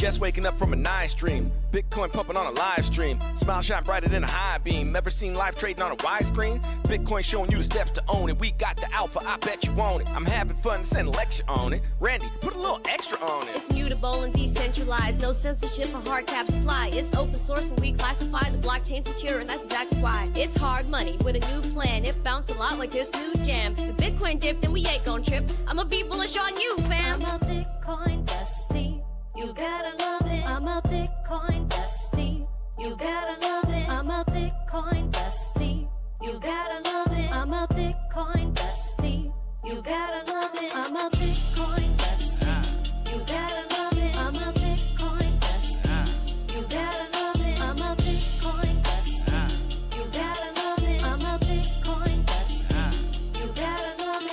Just waking up from a nice dream. Bitcoin pumping on a live stream. Smile shine brighter than a high beam. Ever seen life trading on a widescreen? Bitcoin showing you the steps to own it. We got the alpha, I bet you want it. I'm having fun, send a lecture on it. Randy, put a little extra on it. It's mutable and decentralized. No censorship or hard caps apply. It's open source and we classify the blockchain secure, and that's exactly why. It's hard money with a new plan. It bounced a lot like this new jam. If Bitcoin dipped, then we ain't gon' trip. I'ma be bullish on you, fam. I'm a Bitcoin bestie. You gotta love it. I'm a Bitcoin bestie. You gotta love it. I'm a Bitcoin bestie. You gotta love it. I'm a Bitcoin bestie. You gotta love it. I'm a Bitcoin bestie. You gotta love it. I'm a Bitcoin bestie. You gotta love it. I'm a Bitcoin bestie. You gotta love it. I'm a Bitcoin bestie. You gotta love it.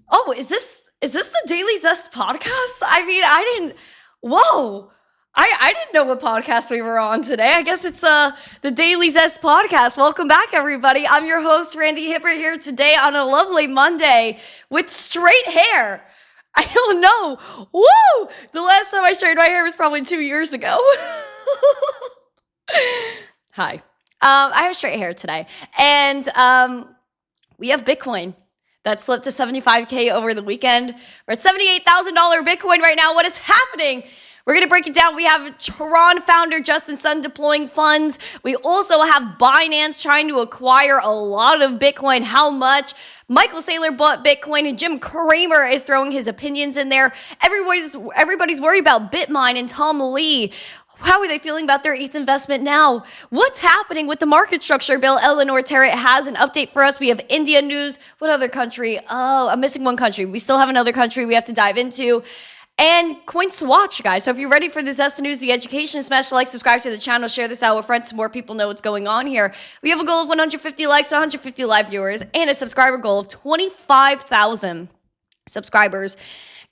Oh, is this the Daily Zest podcast? I mean, whoa. I didn't know what podcast we were on today. I guess it's the Daily Zest podcast. Welcome back, everybody. I'm your host, Randi Hipper, here today on a lovely Monday with straight hair. I don't know. Woo! The last time I straightened my hair was probably 2 years ago. Hi. I have straight hair today. And we have Bitcoin. That slipped to 75K over the weekend. We're at $78,000 Bitcoin right now. What is happening? We're going to break it down. We have Tron founder Justin Sun deploying funds. We also have Binance trying to acquire a lot of Bitcoin. How much? Michael Saylor bought Bitcoin, and Jim Cramer is throwing his opinions in there. Everybody's worried about Bitmine and Tom Lee. How are they feeling about their ETH investment now? What's happening with the market structure bill? Eleanor Terrett has an update for us. We have India news. What other country? Oh, I'm missing one country. We still have another country we have to dive into. And coins to watch, guys. So if you're ready for the Zest news, the education, smash the like, subscribe to the channel, share this out with friends so more people know what's going on here. We have a goal of 150 likes, 150 live viewers, and a subscriber goal of 25,000 subscribers.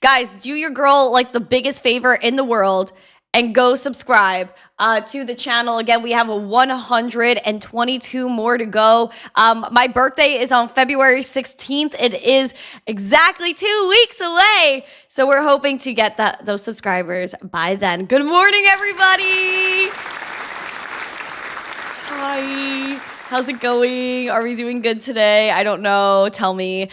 Guys, do your girl like the biggest favor in the world and go subscribe to the channel. Again, we have 122 more to go. My birthday is on February 16th. It is exactly 2 weeks away. So we're hoping to get those subscribers by then. Good morning, everybody. Hi. How's it going? Are we doing good today? I don't know. Tell me.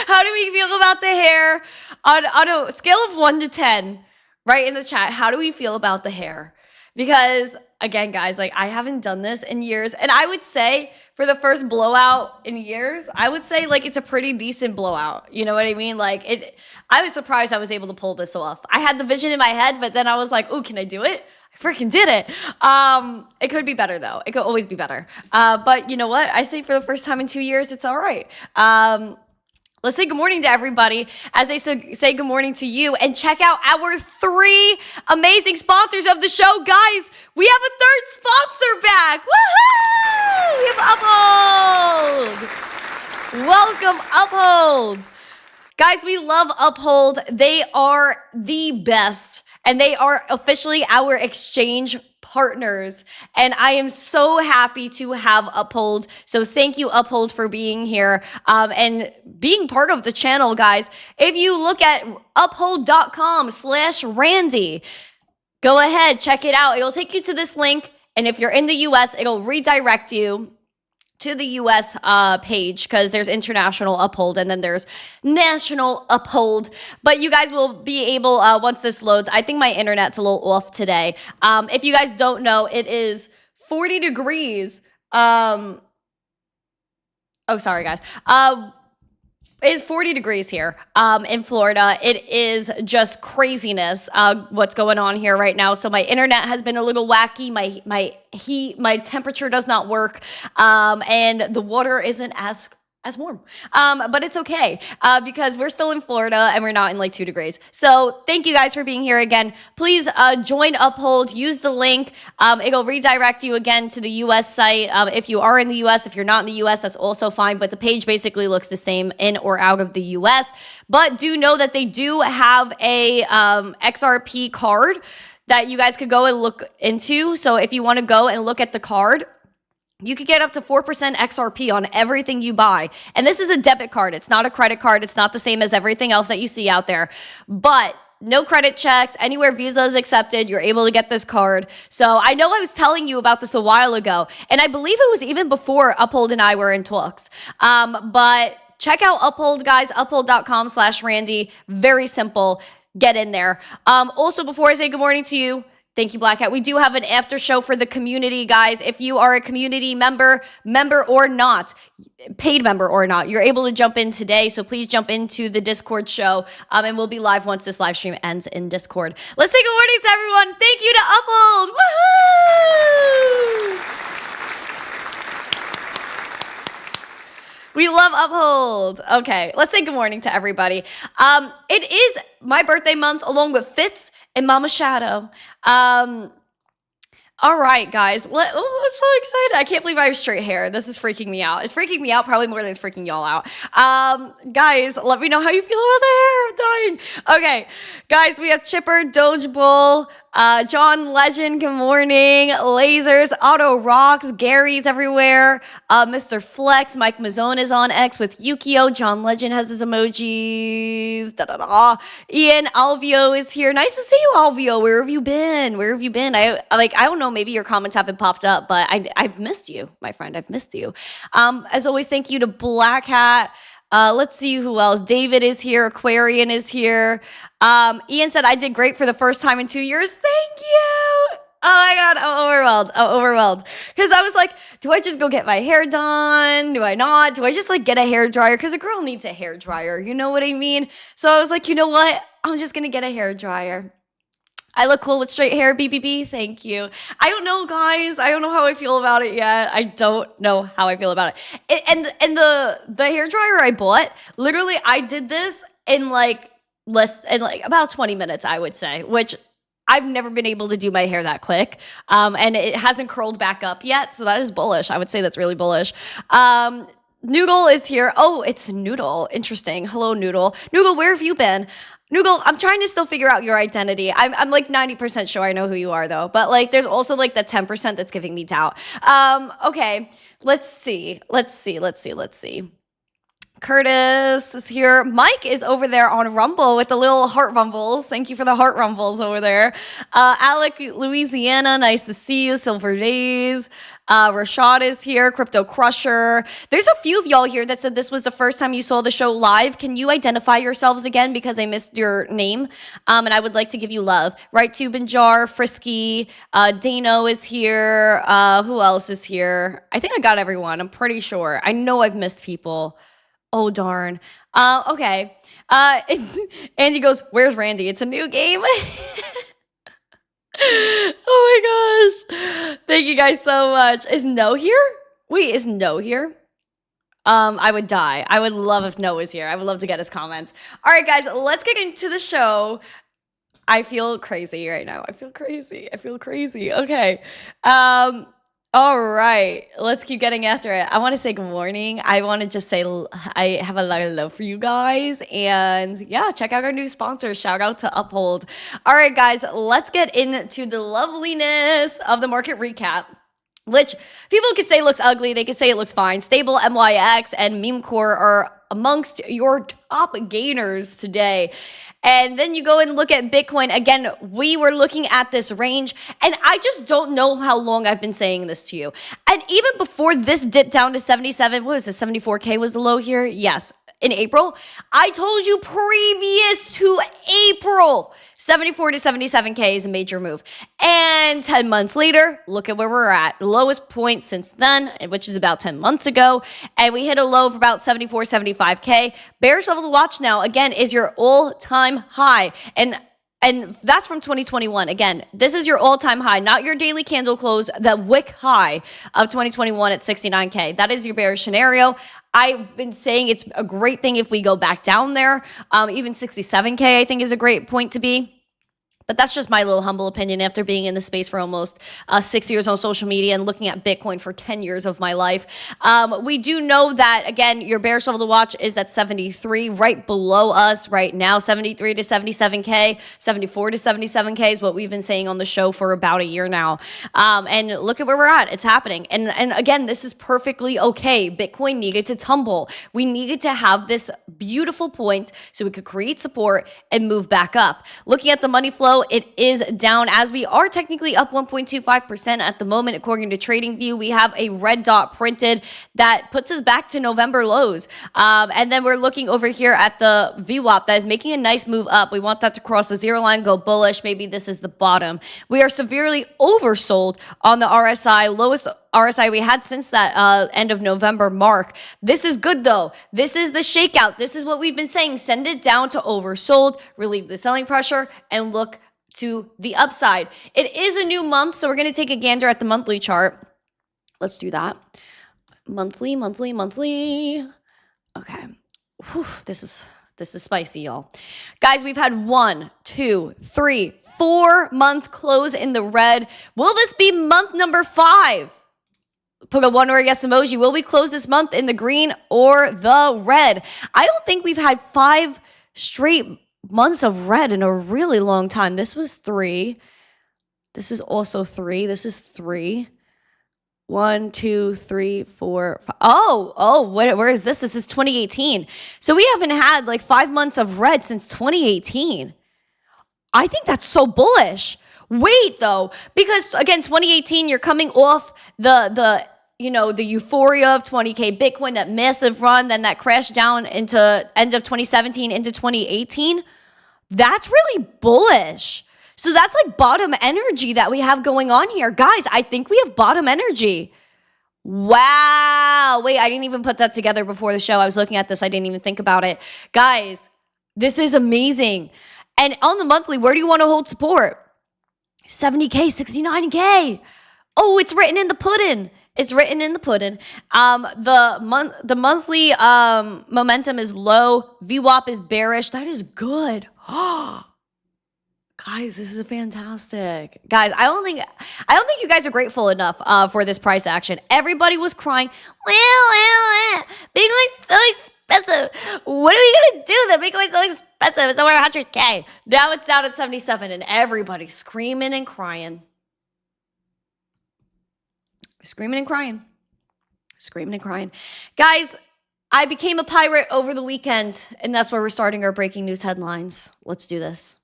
How do we feel about the hair? On a scale of 1 to 10, right in the chat, how do we feel about the hair? Because, again, guys, like, I haven't done this in years. And I would say, for the first blowout in years, I would say, like, it's a pretty decent blowout. You know what I mean? Like, I was surprised I was able to pull this off. I had the vision in my head, but then I was like, ooh, can I do it? I freaking did it. It could be better, though. It could always be better. But you know what? I say for the first time in 2 years, it's all right. Let's say good morning to everybody as they say good morning to you, and check out our 3 amazing sponsors of the show. Guys, we have a 3rd sponsor back. Woohoo! We have Uphold. Welcome, Uphold. Guys, we love Uphold. They are the best, and they are officially our exchange partners, and I am so happy to have Uphold. So thank you, Uphold, for being here and being part of the channel, guys. If you look at uphold.com/Randy, go ahead, check it out. It'll take you to this link, and if you're in the US, it'll redirect you to the US page, because there's international Uphold and then there's national Uphold. But you guys will be able, once this loads, I think my internet's a little off today. If you guys don't know, it is 40 degrees. Oh, sorry, guys. It is 40 degrees here in Florida. It is just craziness what's going on here right now. So my internet has been a little wacky. My temperature does not work, and the water isn't as as warm. But it's okay because we're still in Florida and we're not in like 2 degrees. So thank you guys for being here again. Please join Uphold, use the link. It'll redirect you again to the US site. If you are in the US, if you're not in the US, that's also fine. But the page basically looks the same in or out of the US. But do know that they do have a XRP card that you guys could go and look into. So if you want to go and look at the card, you could get up to 4% XRP on everything you buy. And this is a debit card. It's not a credit card. It's not the same as everything else that you see out there. But no credit checks. Anywhere Visa is accepted, you're able to get this card. So I know I was telling you about this a while ago. And I believe it was even before Uphold and I were in talks. But check out Uphold, guys. Uphold.com/Randy. Very simple. Get in there. Also, before I say good morning to you, thank you, Black Hat. We do have an after show for the community, guys. If you are a community member or not, paid member or not, you're able to jump in today. So please jump into the Discord show, and we'll be live once this live stream ends in Discord. Let's say good morning to everyone. Thank you to Uphold. Woohoo! We love Uphold. Okay, let's say good morning to everybody. It is my birthday month along with Fitz and Mama Shadow. All right, guys. I'm so excited. I can't believe I have straight hair. This is freaking me out. It's freaking me out probably more than it's freaking y'all out. Guys, let me know how you feel about the hair. I'm dying. Okay, guys, we have Chipper, Doge Bull, John Legend, good morning. Lasers, Auto Rocks, Gary's everywhere. Mr. Flex, Mike Mazzone is on X with Yukio. John Legend has his emojis. Ian Alvio is here. Nice to see you, Alvio. Where have you been? I don't know. Maybe your comments haven't popped up, but I've missed you, my friend. I've missed you. As always, thank you to Black Hat. Let's see who else. David is here. Aquarian is here. Ian said, I did great for the first time in 2 years. Thank you. Oh my God. I'm overwhelmed. Because I was like, do I just go get my hair done? Do I not? Do I just like get a hair dryer? Because a girl needs a hair dryer. You know what I mean? So I was like, you know what? I'm just going to get a hair dryer. I look cool with straight hair, BBB. Thank you. I don't know, guys. I don't know how I feel about it yet. I don't know how I feel about it. And the hair dryer I bought, literally, I did this in like about 20 minutes, I would say, which I've never been able to do my hair that quick. And it hasn't curled back up yet. So that is bullish. I would say that's really bullish. Noodle is here. Oh, it's Noodle. Interesting. Hello, Noodle. Noodle, where have you been? Noodle, I'm trying to still figure out your identity. I'm like 90% sure I know who you are though. But like there's also like the 10% that's giving me doubt. Okay, let's see. Curtis is here. Mike is over there on Rumble with the little heart rumbles. Thank you for the heart rumbles over there. Alec, Louisiana, nice to see you. Silver Days. Rashad is here. Crypto Crusher. There's a few of y'all here that said this was the first time you saw the show live. Can you identify yourselves again because I missed your name? And I would like to give you love. Right to Binjar, Frisky, Dano is here. Who else is here? I think I got everyone. I'm pretty sure. I know I've missed people. Oh, darn. Okay. Andy goes, where's Randy? It's a new game. Oh my gosh. Thank you guys so much. Is No here? Wait, is No here? I would die. I would love if No was here. I would love to get his comments. All right, guys, let's get into the show. I feel crazy right now. I feel crazy. Okay. All right, let's keep getting after it. I want to say good morning. I want to just say I have a lot of love for you guys. And yeah, check out our new sponsor. Shout out to Uphold. All right, guys, let's get into the loveliness of the market recap, which people could say looks ugly. They could say it looks fine. Stable, MYX, and Memecore are amongst your top gainers today. And then you go and look at Bitcoin. Again, we were looking at this range, and I just don't know how long I've been saying this to you. And even before this dip down to 77, what was it, 74K was the low here? Yes, in April. I told you previous to April, 74 to 77K is a major move. And 10 months later, look at where we're at. Lowest point since then, which is about 10 months ago. And we hit a low of about 74, 75K. Bearish level to watch now, again, is your all-time high. And And that's from 2021. Again, this is your all-time high, not your daily candle close, the wick high of 2021 at 69K. That is your bearish scenario. I've been saying it's a great thing if we go back down there. Even 67K, I think, is a great point to be. But that's just my little humble opinion after being in the space for almost 6 years on social media and looking at Bitcoin for 10 years of my life. We do know that, again, your bearish level to watch is at 73, right below us right now, 73 to 77K, 74 to 77K is what we've been saying on the show for about a year now. And look at where we're at. It's happening. And again, this is perfectly okay. Bitcoin needed to tumble. We needed to have this beautiful point so we could create support and move back up. Looking at the money flow, it is down as we are technically up 1.25% at the moment. According to TradingView, we have a red dot printed that puts us back to November lows. And then we're looking over here at the VWAP that is making a nice move up. We want that to cross the zero line, go bullish. Maybe this is the bottom. We are severely oversold on the RSI, lowest RSI we had since that end of November mark. This is good though. This is the shakeout. This is what we've been saying. Send it down to oversold, relieve the selling pressure, and look to the upside. It is a new month, so we're going to take a gander at the monthly chart. Let's do that. Monthly. Okay. Whew, this is spicy, y'all. Guys, we've had 1, 2, 3, 4 months close in the red. Will this be month number 5? Put a one or a yes emoji. Will we close this month in the green or the red? I don't think we've had 5 straight months of red in a really long time. This was 3. This is also 3. This is 3. 1, 2, 3, 4, 5. Oh, where is this? This is 2018. So we haven't had like 5 months of red since 2018. I think that's so bullish. Wait though, because again, 2018, you're coming off the euphoria of 20K Bitcoin, that massive run, then that crashed down into end of 2017 into 2018. That's really bullish. So that's like bottom energy that we have going on here. Guys, I think we have bottom energy. Wow. Wait, I didn't even put that together before the show. I was looking at this. I didn't even think about it. Guys, this is amazing. And on the monthly, where do you want to hold support? 70K, 69K. Oh, it's written in the pudding. It's written in the pudding. The monthly momentum is low. VWAP is bearish. That is good. Guys, this is fantastic. Guys, I don't think you guys are grateful enough for this price action. Everybody was crying, Bitcoin's so expensive. What are we gonna do? The Bitcoin's so expensive. It's over 100K. Now it's down at 77, and everybody's screaming and crying. Screaming and crying. Guys, I became a pirate over the weekend, and that's where we're starting our breaking news headlines. Let's do this.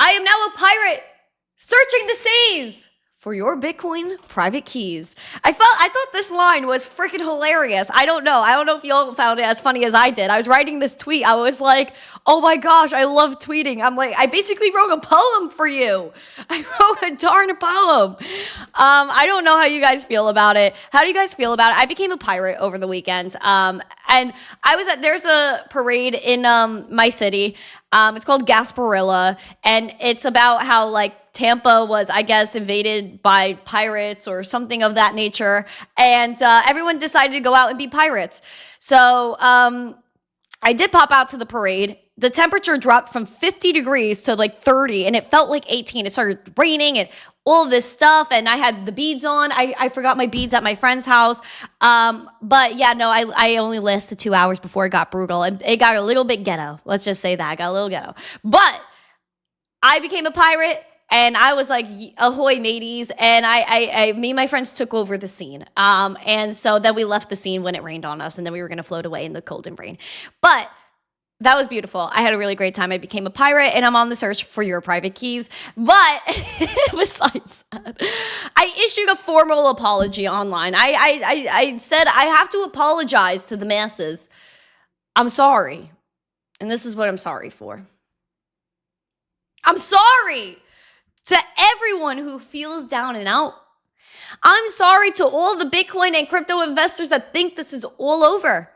I am now a pirate searching the seas for your Bitcoin private keys. I thought this line was freaking hilarious. I don't know if y'all found it as funny as I did. I was writing this tweet. I was like, oh my gosh, I love tweeting. I'm like, I basically wrote a poem for you. I wrote a darn poem. I don't know how you guys feel about it. How do you guys feel about it? I became a pirate over the weekend. And there's a parade in my city. It's called Gasparilla, and it's about how like Tampa was, I guess, invaded by pirates or something of that nature, and everyone decided to go out and be pirates. So I did pop out to the parade. The temperature dropped from 50 degrees to like 30, and it felt like 18. It started raining and all of this stuff, and I had the beads on. I forgot my beads at my friend's house. But yeah, no, I only lasted 2 hours before it got brutal. It got a little bit ghetto. Let's just say that. I got a little ghetto. But I became a pirate, and I was like, ahoy, mateys. And me and my friends took over the scene. And so then we left the scene when it rained on us, and then we were going to float away in the cold and rain. But that was beautiful. I had a really great time. I became a pirate, and I'm on the search for your private keys. But besides that, I issued a formal apology online. I said I have to apologize to the masses. I'm sorry. And this is what I'm sorry for. I'm sorry to everyone who feels down and out I'm sorry to all the Bitcoin and crypto investors that think this is all over.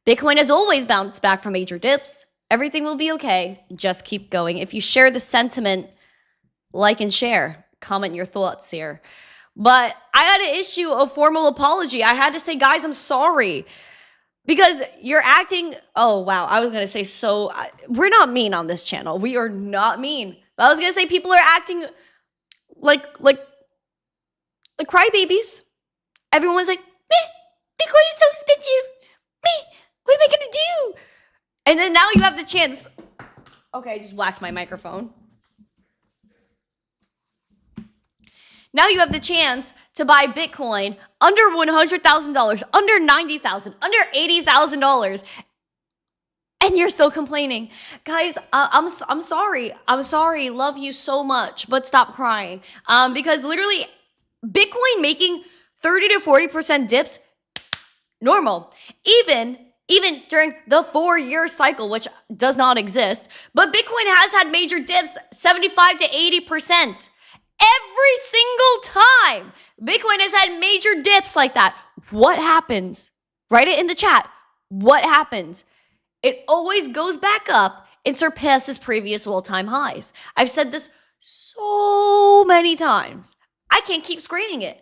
Bitcoin has always bounced back from major dips. Everything will be okay. Just keep going. If you share the sentiment, like and share. Comment your thoughts here. But I had to issue a formal apology. I had to say, guys, I'm sorry. Because you're acting, oh, wow. I was going to say, we're not mean on this channel. We are not mean. But I was going to say people are acting like crybabies. Everyone's like, meh, Bitcoin is so expensive. Meh, what am I going to do? And then now you have the chance. Okay, I just whacked my microphone. Now you have the chance to buy Bitcoin under $100,000, under $90,000, under $80,000, and you're still complaining. Guys, I'm sorry. I'm sorry. Love you so much, but stop crying. Because literally, Bitcoin making 30 to 40% dips, normal. Even during the 4-year cycle, which does not exist, but Bitcoin has had major dips, 75 to 80%. Every single time Bitcoin has had major dips like that. What happens? Write it in the chat. What happens? It always goes back up and surpasses previous all-time highs. I've said this so many times. I can't keep screaming it.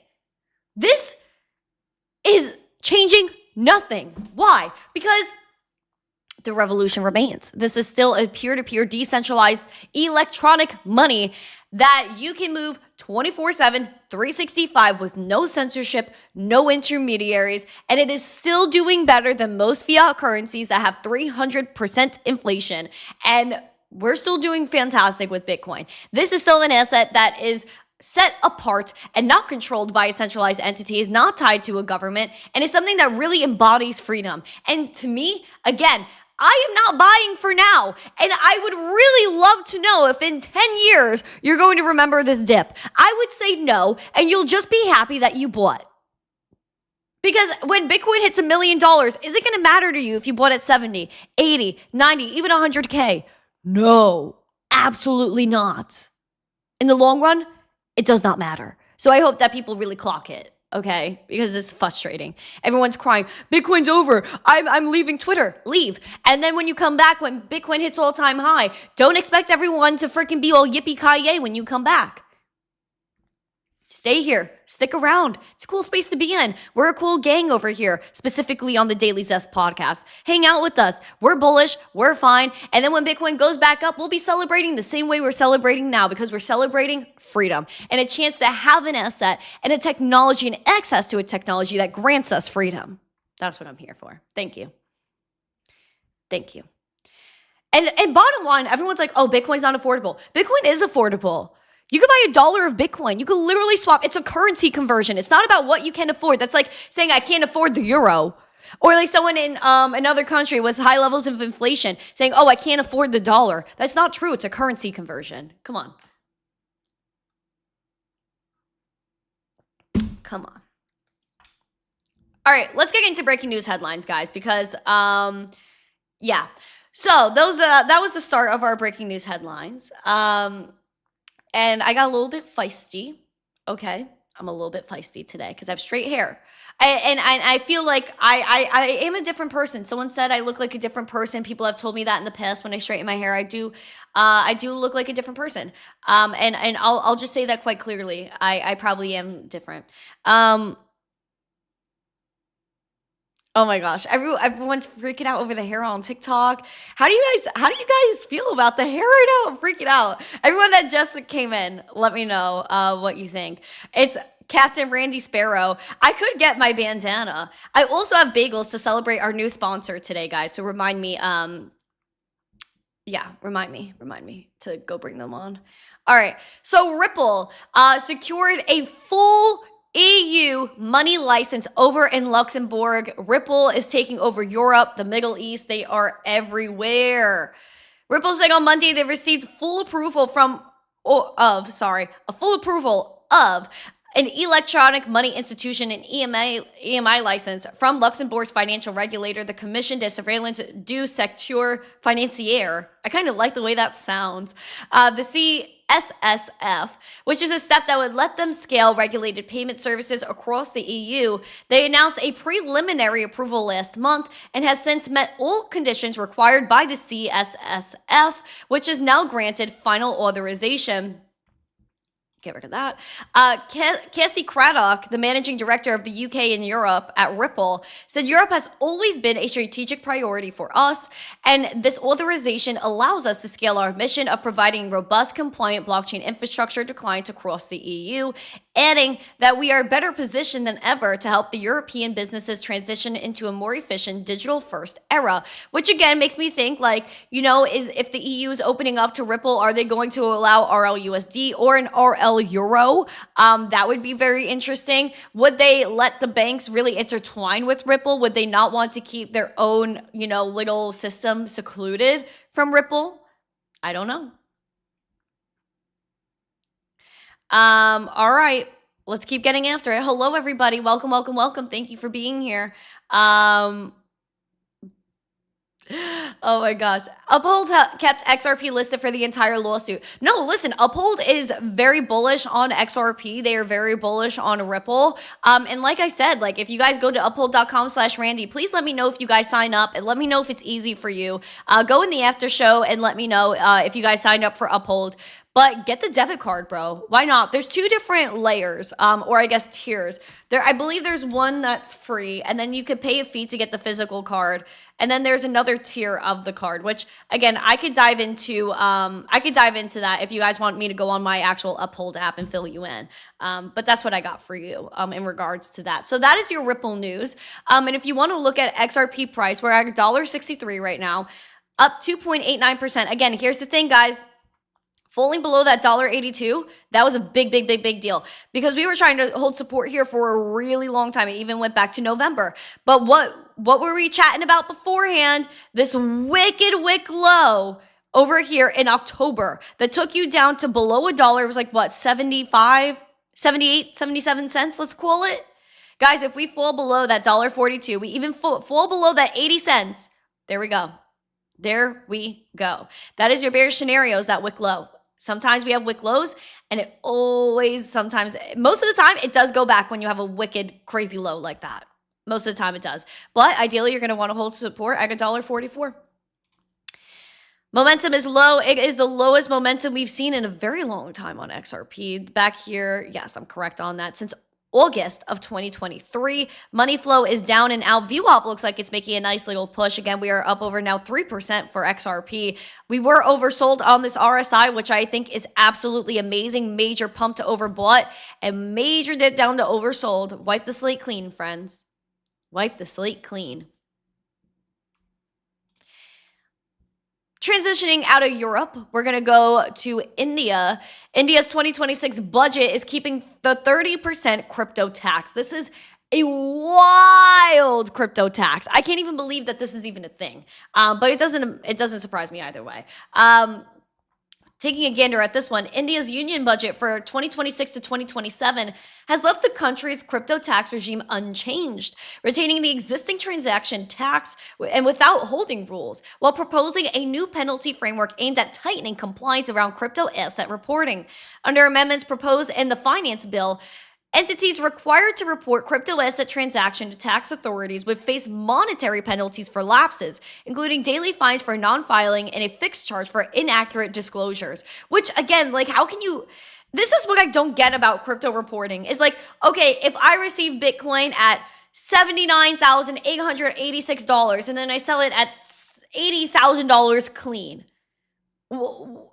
This is changing nothing. Why? Because the revolution remains. This is still a peer-to-peer decentralized electronic money that you can move 24/7, 365 with no censorship, no intermediaries, and it is still doing better than most fiat currencies that have 300% inflation. And we're still doing fantastic with Bitcoin. This is still an asset that is set apart and not controlled by a centralized entity, is not tied to a government, and is something that really embodies freedom. And to me, again, I am not buying for now. And I would really love to know if in 10 years you're going to remember this dip. I would say no, and you'll just be happy that you bought. Because when Bitcoin hits $1 million, is it going to matter to you if you bought at 70, 80, 90, even 100K? No, absolutely not. In the long run, it does not matter. So I hope that people really clock it. Okay, because it's frustrating. Everyone's crying, Bitcoin's over. I'm leaving Twitter. Leave. And then when you come back, when Bitcoin hits all-time high, don't expect everyone to freaking be all yippee-ki-yay when you come back. Stay here. Stick around. It's a cool space to be in. We're a cool gang over here, specifically on the Daily Zest podcast. Hang out with us. We're bullish. We're fine. And then when Bitcoin goes back up, we'll be celebrating the same way we're celebrating now, because we're celebrating freedom and a chance to have an asset and a technology and access to a technology that grants us freedom. That's what I'm here for. Thank you. Thank you. And bottom line, everyone's like, oh, Bitcoin's not affordable. Bitcoin is affordable. You can buy $1 of Bitcoin. You can literally swap. It's a currency conversion. It's not about what you can afford. That's like saying I can't afford the euro. Or like someone in another country with high levels of inflation saying, oh, I can't afford the dollar. That's not true. It's a currency conversion. Come on. Come on. All right, let's get into breaking news headlines, guys, because, yeah. So that was the start of our breaking news headlines. And I got a little bit feisty, okay? I'm a little bit feisty today because I have straight hair. I feel like I am a different person. Someone said I look like a different person. People have told me that in the past when I straighten my hair. I do look like a different person. And I'll just say that quite clearly. I probably am different. Oh my gosh, everyone's freaking out over the hair on TikTok. How do you guys feel about the hair right now? I'm freaking out. Everyone that just came in, let me know what you think. It's Captain Randy Sparrow. I could get my bandana. I also have bagels to celebrate our new sponsor today, guys. So remind me, remind me to go bring them on. All right, so Ripple secured a full EU money license over in Luxembourg. Ripple is taking over Europe, the Middle East. They are everywhere. Ripple saying on Monday they received full approval of an electronic money institution, an EMI license from Luxembourg's financial regulator, the Commission de Surveillance du Secteur Financier. I kind of like the way that sounds. The CSSF, which is a step that would let them scale regulated payment services across the EU. They announced a preliminary approval last month and has since met all conditions required by the CSSF, which is now granted final authorization. Get rid of that. Cassie Craddock, the managing director of the UK and Europe at Ripple, said Europe has always been a strategic priority for us, and this authorization allows us to scale our mission of providing robust, compliant blockchain infrastructure to clients across the EU, adding that we are better positioned than ever to help the European businesses transition into a more efficient digital-first era, which again makes me think like, you know, is if the EU is opening up to Ripple, are they going to allow RLUSD or an RL Euro? That would be very interesting. Would they let the banks really intertwine with Ripple? Would they not want to keep their own, you know, little system secluded from Ripple? I don't know. All right, let's keep getting after it. Hello, everybody. Welcome, welcome, welcome. Thank you for being here. Oh my gosh. Uphold kept XRP listed for the entire lawsuit. No, listen, Uphold is very bullish on XRP. They are very bullish on Ripple. And like I said, like if you guys go to uphold.com/Randy, please let me know if you guys sign up and let me know if it's easy for you. Go in the after show and let me know if you guys signed up for Uphold. But get the debit card, bro. Why not? There's two different layers, or I guess tiers. I believe there's one that's free, and then you could pay a fee to get the physical card. And then there's another tier of the card, which again, I could dive into that if you guys want me to go on my actual Uphold app and fill you in. But that's what I got for you in regards to that. So that is your Ripple news. And if you want to look at XRP price, we're at $1.63 right now, up 2.89%. Again, here's the thing, guys. Falling below that $1.82, that was a big deal because we were trying to hold support here for a really long time. It even went back to November. But what were we chatting about beforehand? This wicked low over here in October that took you down to below $1. It was like what, 75, 78, 77 cents, let's call it. Guys, if we fall below that $1.42, we even fall below that 80 cents. There we go. There we go. That is your bearish scenarios, that wick low. Sometimes we have wick lows, and it always, sometimes, most of the time, it does go back when you have a wicked, crazy low like that. Most of the time it does. But ideally, you're going to want to hold support at $1.44. Momentum is low. It is the lowest momentum we've seen in a very long time on XRP. Back here, yes, I'm correct on that. Since August of 2023. Money flow is down and out. VWAP looks like it's making a nice little push. Again, we are up over now 3% for XRP. We were oversold on this RSI, which I think is absolutely amazing. Major pump to overbought and major dip down to oversold. Wipe the slate clean, friends. Wipe the slate clean. Transitioning out of Europe, we're going to go to India. India's 2026 budget is keeping the 30% crypto tax. This is a wild crypto tax. I can't even believe that this is even a thing. But it doesn't surprise me either way. Taking a gander at this one, India's union budget for 2026 to 2027 has left the country's crypto tax regime unchanged, retaining the existing transaction tax and without holding rules, while proposing a new penalty framework aimed at tightening compliance around crypto asset reporting. Under amendments proposed in the finance bill, entities required to report crypto asset transaction to tax authorities would face monetary penalties for lapses, including daily fines for non-filing and a fixed charge for inaccurate disclosures. Which, again, like, how can you... This is what I don't get about crypto reporting. Is like, okay, if I receive Bitcoin at $79,886 and then I sell it at $80,000 clean,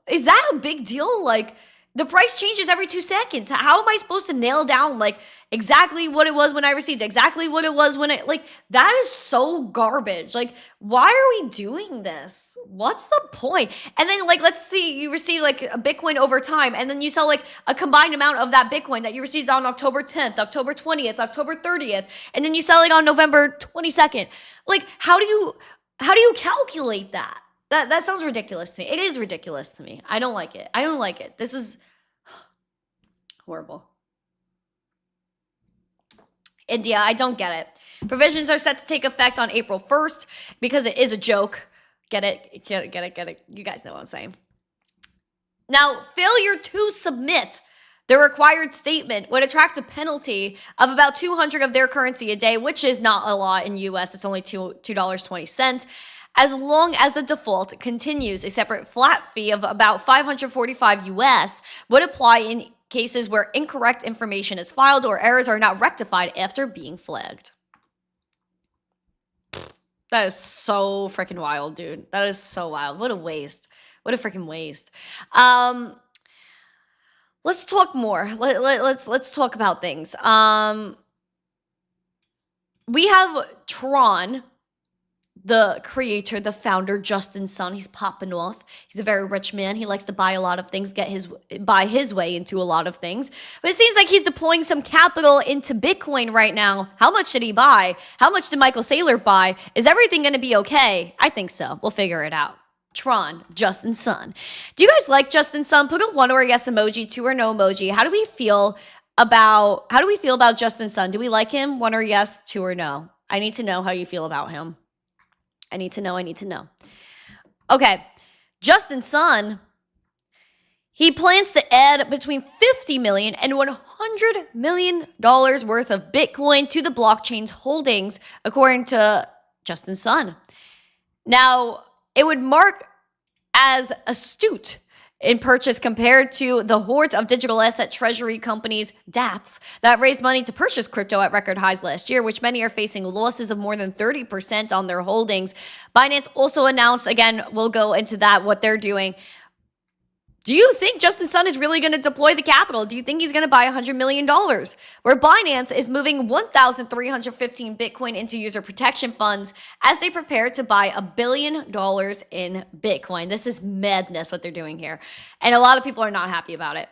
is that a big deal? Like... The price changes every 2 seconds. How am I supposed to nail down like exactly what it was when I received, exactly what it was when it, like, that is so garbage. Like, why are we doing this? What's the point? And then like, let's see, you receive like a Bitcoin over time and then you sell like a combined amount of that Bitcoin that you received on October 10th, October 20th, October 30th, and then you sell it on November 22nd. Like, how do you calculate that? That sounds ridiculous to me. It is ridiculous to me. I don't like it. I don't like it. This is horrible. India, I don't get it. Provisions are set to take effect on April 1st because it is a joke. Get it? You guys know what I'm saying. Now, failure to submit the required statement would attract a penalty of about 200 of their currency a day, which is not a lot in US. It's only $2.20. As long as the default continues, a separate flat fee of about 545 US would apply in cases where incorrect information is filed or errors are not rectified after being flagged. That is so freaking wild, dude. That is so wild. What a waste. What a freaking waste. Let's talk more. Let's talk about things. We have Tron, the creator, the founder, Justin Sun. He's popping off. He's a very rich man. He likes to buy a lot of things, buy his way into a lot of things. But it seems like he's deploying some capital into Bitcoin right now. How much did he buy? How much did Michael Saylor buy? Is everything going to be okay? I think so. We'll figure it out. Tron, Justin Sun. Do you guys like Justin Sun? Put a 1 or a yes emoji, 2 or no emoji. How do we feel about Justin Sun? Do we like him? 1 or yes, 2 or no? I need to know how you feel about him. I need to know. Okay, Justin Sun, he plans to add between $50 million and $100 million worth of Bitcoin to the blockchain's holdings, according to Justin Sun. Now, it would mark as astute in purchase compared to the hordes of digital asset treasury companies, DATs, that raised money to purchase crypto at record highs last year, which many are facing losses of more than 30% on their holdings. Binance also announced, again, we'll go into that, what they're doing. Do you think Justin Sun is really going to deploy the capital? Do you think he's going to buy $100 million? Where Binance is moving 1,315 Bitcoin into user protection funds as they prepare to buy $1 billion in Bitcoin. This is madness what they're doing here. And a lot of people are not happy about it.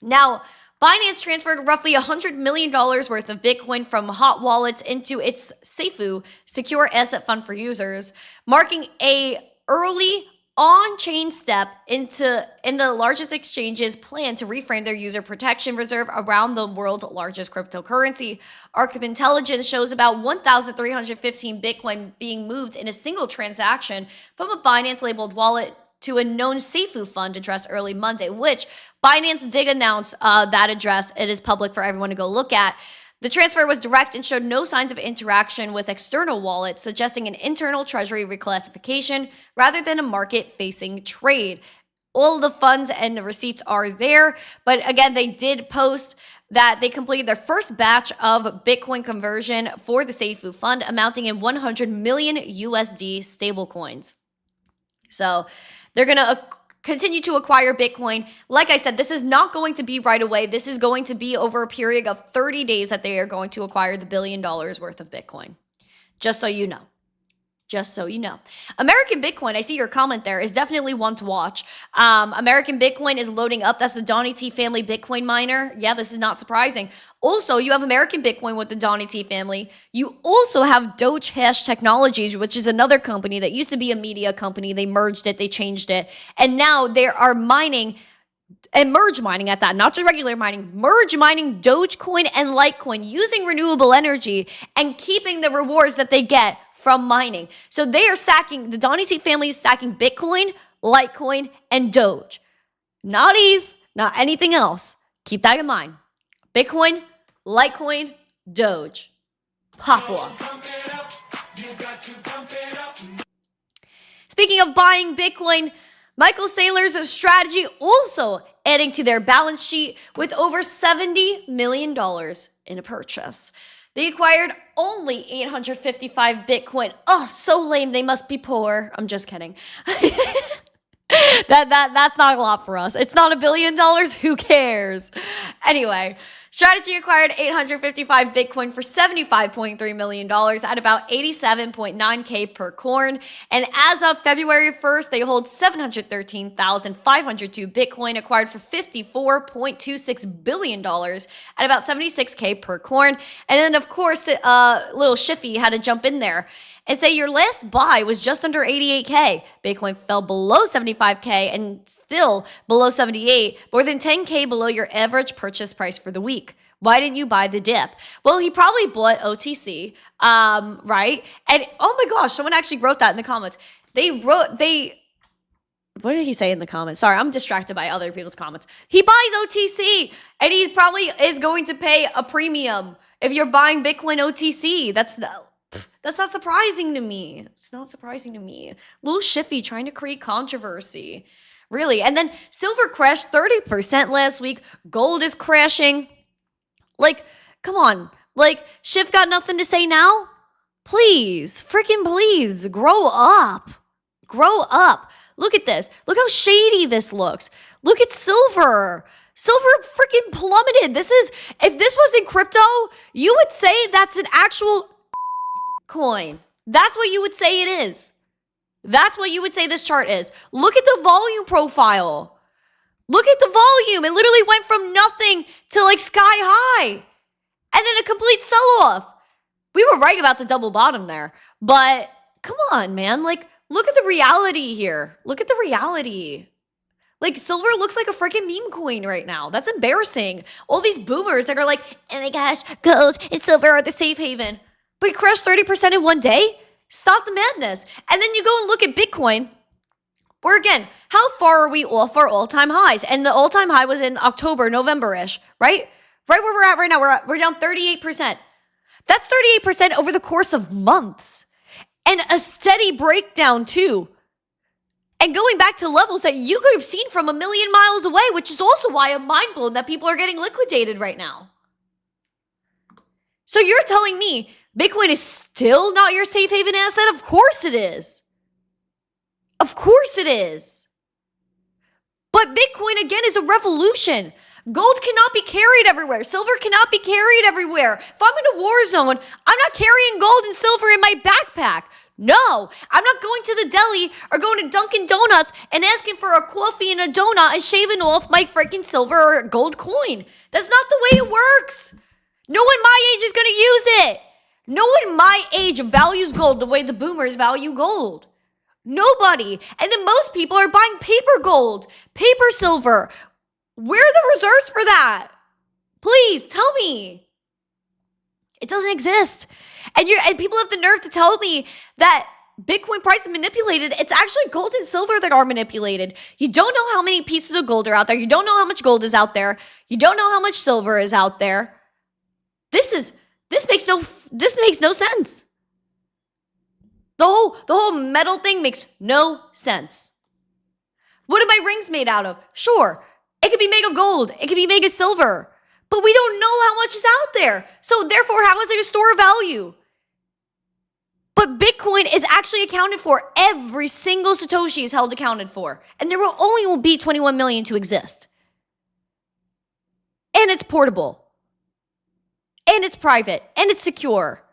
Now, Binance transferred roughly $100 million worth of Bitcoin from hot wallets into its Cipher secure asset fund for users, marking a early on-chain step in the largest exchanges plan to reframe their user protection reserve around the world's largest cryptocurrency. Arkham Intelligence shows about 1,315 Bitcoin being moved in a single transaction from a Binance-labeled wallet to a known Cipher fund address early Monday, which Binance did announce that address. It is public for everyone to go look at. The transfer was direct and showed no signs of interaction with external wallets, suggesting an internal treasury reclassification rather than a market-facing trade. All of the funds and the receipts are there, but again, they did post that they completed their first batch of Bitcoin conversion for the Cipher fund, amounting in 100 million USD stablecoins. So they're going to continue to acquire Bitcoin. Like I said, this is not going to be right away. This is going to be over a period of 30 days that they are going to acquire the $1 billion worth of Bitcoin. Just so you know. Just so you know. American Bitcoin, I see your comment there, is definitely one to watch. American Bitcoin is loading up. That's the Donny T family Bitcoin miner. Yeah, this is not surprising. Also, you have American Bitcoin with the Donny T family. You also have Doge Hash Technologies, which is another company that used to be a media company. They merged it, they changed it, and now they are mining and merge mining at that, not just regular mining, merge mining Dogecoin and Litecoin using renewable energy and keeping the rewards that they get from mining. So they are stacking, the Donny T family is stacking Bitcoin, Litecoin, and Doge. Not ETH, not anything else. Keep that in mind. Bitcoin, Litecoin, Doge. Pop off. Speaking of buying Bitcoin, Michael Saylor's strategy also adding to their balance sheet with over $70 million in a purchase. They acquired only 855 Bitcoin. Oh, so lame. They must be poor. I'm just kidding. That's not a lot for us. It's not $1 billion. Who cares? Anyway, Strategy acquired 855 Bitcoin for $75.3 million at about 87.9K per coin. And as of February 1st, they hold 713,502 Bitcoin acquired for $54.26 billion at about 76K per coin. And then, of course, little Shiffy had to jump in there and say your last buy was just under 88K. Bitcoin fell below 75K and still below 78, more than 10K below your average purchase price for the week. Why didn't you buy the dip? Well, he probably bought OTC, right? And oh my gosh, someone actually wrote that in the comments. what did he say in the comments? Sorry, I'm distracted by other people's comments. He buys OTC, and he probably is going to pay a premium if you're buying Bitcoin OTC. That's not surprising to me. It's not surprising to me. Little Shiffy trying to create controversy. Really. And then silver crashed 30% last week. Gold is crashing. Like, come on. Like, Schiff got nothing to say now? Please, freaking please, grow up. Grow up. Look at this. Look how shady this looks. Look at silver. Silver freaking plummeted. If this was in crypto, you would say that's an actual coin. That's what you would say it is. That's what you would say this chart is. Look at the volume profile. Look at the volume. It literally went from nothing to like sky high. And then a complete sell-off. We were right about the double bottom there. But come on, man. Like, look at the reality here. Look at the reality. Like, silver looks like a freaking meme coin right now. That's embarrassing. All these boomers that are like, oh my gosh, gold and silver are the safe haven. But it crashed 30% in one day? Stop the madness. And then you go and look at Bitcoin, where again, how far are we off our all-time highs? And the all-time high was in October, November-ish, right? Right where we're at right now, we're down 38%. That's 38% over the course of months. And a steady breakdown too. And going back to levels that you could have seen from a million miles away, which is also why I'm mind blown that people are getting liquidated right now. So you're telling me Bitcoin is still not your safe haven asset? Of course it is. Of course it is. But Bitcoin, again, is a revolution. Gold cannot be carried everywhere. Silver cannot be carried everywhere. If I'm in a war zone, I'm not carrying gold and silver in my backpack. No, I'm not going to the deli or going to Dunkin' Donuts and asking for a coffee and a donut and shaving off my freaking silver or gold coin. That's not the way it works. No one my age is going to use it. No one my age values gold the way the boomers value gold. Nobody. And then most people are buying paper gold, paper silver. Where are the reserves for that? Please tell me. It doesn't exist. And people have the nerve to tell me that Bitcoin price is manipulated. It's actually gold and silver that are manipulated. You don't know how many pieces of gold are out there. You don't know how much gold is out there. You don't know how much silver is out there. This makes no sense. The whole metal thing makes no sense. What are my rings made out of? Sure, it could be made of gold. It could be made of silver. But we don't know how much is out there. So therefore, how is it a store of value? But Bitcoin is actually accounted for. Every single Satoshi is held accounted for. And there will only be 21 million to exist. And it's portable. And it's private. And it's secure.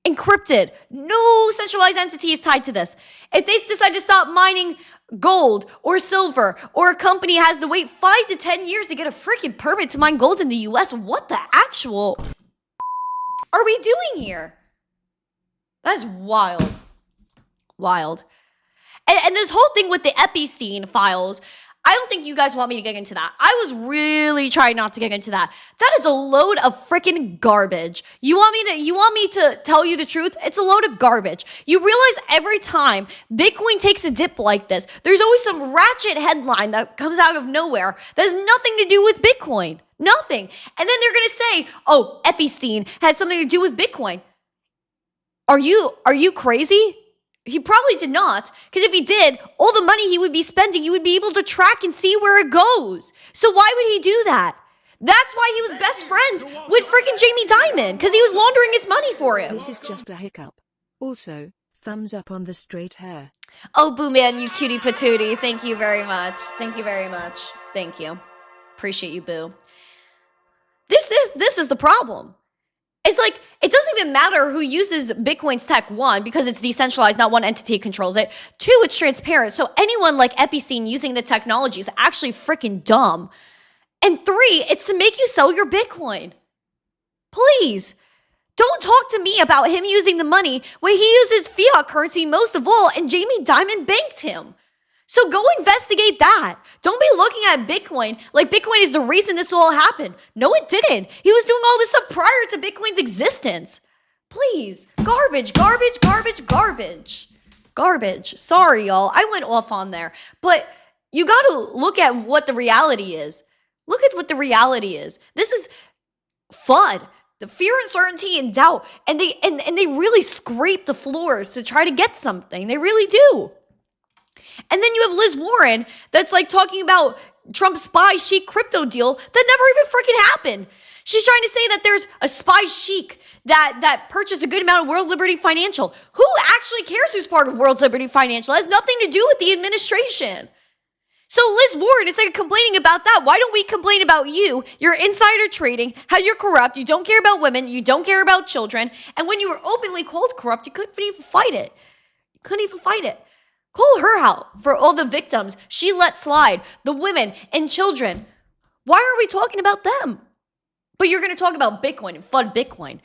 Encrypted. No centralized entity is tied to this. If they decide to stop mining gold or silver, or a company has to wait 5 to 10 years to get a freaking permit to mine gold in the US, what the actual are we doing here? That's wild. Wild. And this whole thing with the Epstein files, I don't think you guys want me to get into that. I was really trying not to get into that. That is a load of freaking garbage. You want me to tell you the truth? It's a load of garbage. You realize every time Bitcoin takes a dip like this, there's always some ratchet headline that comes out of nowhere that has nothing to do with Bitcoin. Nothing. And then they're going to say, oh, Epstein had something to do with Bitcoin. Are you crazy? He probably did not, because if he did, all the money he would be spending, you would be able to track and see where it goes. So why would he do that? That's why he was best friends with freaking Jamie Dimon, because he was laundering his money for him. This is just a hiccup. Also, thumbs up on the straight hair. Oh, Boo Man, you cutie patootie. Thank you very much. Thank you very much. Thank you. Appreciate you, Boo. This is the problem. It's like, it doesn't even matter who uses Bitcoin's tech, one, because it's decentralized, not one entity controls it. Two, it's transparent. So anyone like Epstein using the technology is actually freaking dumb. And three, it's to make you sell your Bitcoin. Please, don't talk to me about him using the money when he uses fiat currency most of all, and Jamie Dimon banked him. So go investigate that. Don't be looking at Bitcoin like Bitcoin is the reason this all happened. No, it didn't. He was doing all this stuff prior to Bitcoin's existence. Please. Garbage, garbage, garbage, garbage. Garbage. Sorry, y'all. I went off on there. But You got to look at what the reality is. Look at what the reality is. This is FUD. The fear, uncertainty, and doubt. And they really scrape the floors to try to get something. They really do. And then you have Liz Warren that's like talking about Trump's spy chic crypto deal that never even freaking happened. She's trying to say that there's a spy chic that purchased a good amount of World Liberty Financial. Who actually cares who's part of World Liberty Financial? It has nothing to do with the administration. So Liz Warren, instead of complaining about that, why don't we complain about you, your insider trading, how you're corrupt, you don't care about women, you don't care about children, and when you were openly called corrupt, you couldn't even fight it. You couldn't even fight it. Call her out for all the victims she let slide, the women and children. Why are we talking about them? But you're going to talk about Bitcoin and FUD Bitcoin.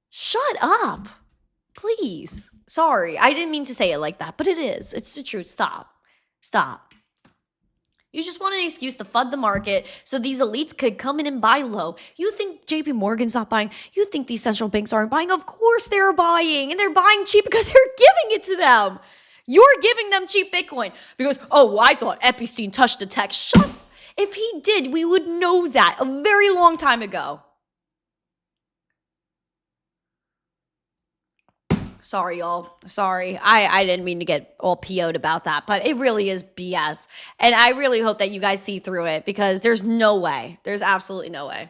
Shut up. Please. Sorry, I didn't mean to say it like that, but it is. It's the truth. Stop. Stop. You just want an excuse to FUD the market so these elites could come in and buy low. You think JP Morgan's not buying? You think these central banks aren't buying? Of course they're buying, and they're buying cheap because you're giving it to them. You're giving them cheap Bitcoin because, oh, well, I thought Epstein touched the tech. Shut. If he did, we would know that a very long time ago. Sorry, y'all. Sorry. I didn't mean to get all PO'd about that, but it really is BS. And I really hope that you guys see through it because there's no way. There's absolutely no way.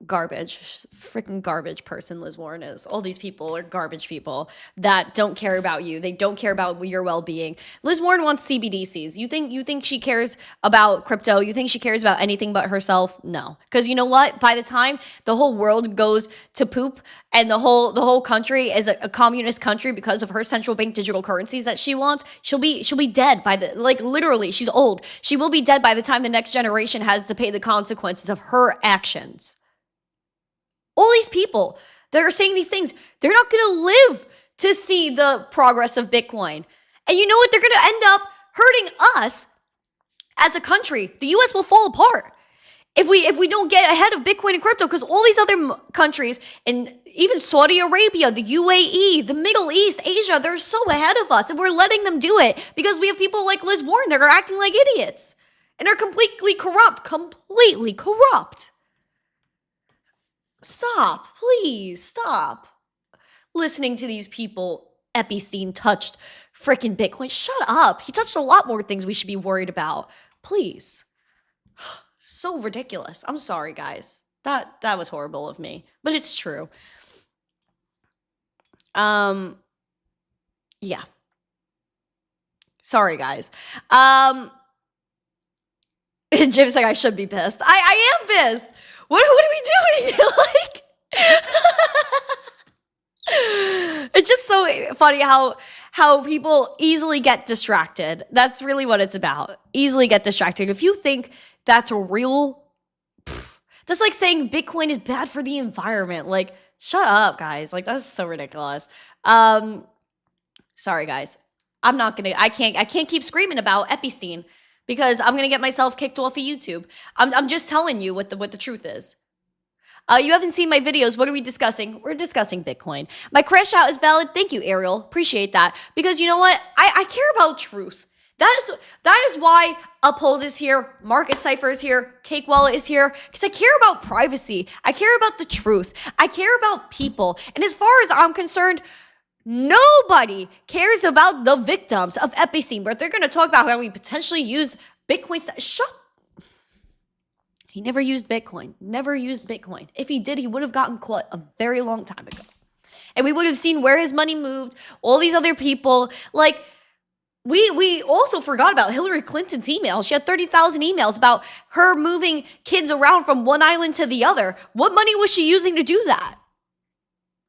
Garbage. Freaking garbage person Liz Warren is. All these people are garbage people that don't care about you. They don't care about your well-being. Liz Warren wants CBDCs. You think she cares about crypto? You think she cares about anything but herself? No. Because you know what? By the time the whole world goes to poop and the whole country is a communist country because of her central bank digital currencies that she wants, she'll be dead by the, like, literally, she's old. She will be dead by the time the next generation has to pay the consequences of her actions. All these people that are saying these things, they're not going to live to see the progress of Bitcoin. And you know what? They're going to end up hurting us as a country. The US will fall apart if we don't get ahead of Bitcoin and crypto, because all these other countries, and even Saudi Arabia, the UAE, the Middle East, Asia, they're so ahead of us, and we're letting them do it because we have people like Liz Warren that are acting like idiots and are completely corrupt. Stop, please, stop listening to these people. Epstein touched freaking Bitcoin. Shut up. He touched a lot more things we should be worried about. Please. So ridiculous. I'm sorry, guys. That was horrible of me, but it's true. Yeah. Sorry, guys. Jim's like, I should be pissed. I am pissed. What are we doing? Like, it's just so funny how people easily get distracted. That's really what it's about. Easily get distracted. If you think that's real, that's like saying Bitcoin is bad for the environment. Like, shut up, guys. Like, that's so ridiculous. Sorry, guys. I can't keep screaming about Epstein, because I'm going to get myself kicked off of YouTube. I'm just telling you what the truth is. You haven't seen my videos. What are we discussing? We're discussing Bitcoin. My crash out is valid. Thank you, Ariel. Appreciate that. Because you know what? I care about truth. That is why Uphold is here, Market Cipher is here, Cake Wallet is here, because I care about privacy. I care about the truth. I care about people. And as far as I'm concerned, nobody cares about the victims of Epstein, but they're going to talk about how we potentially used Bitcoin. He never used Bitcoin. Never used Bitcoin. If he did, he would have gotten caught a very long time ago. And we would have seen where his money moved, all these other people. Like, we also forgot about Hillary Clinton's emails. She had 30,000 emails about her moving kids around from one island to the other. What money was she using to do that?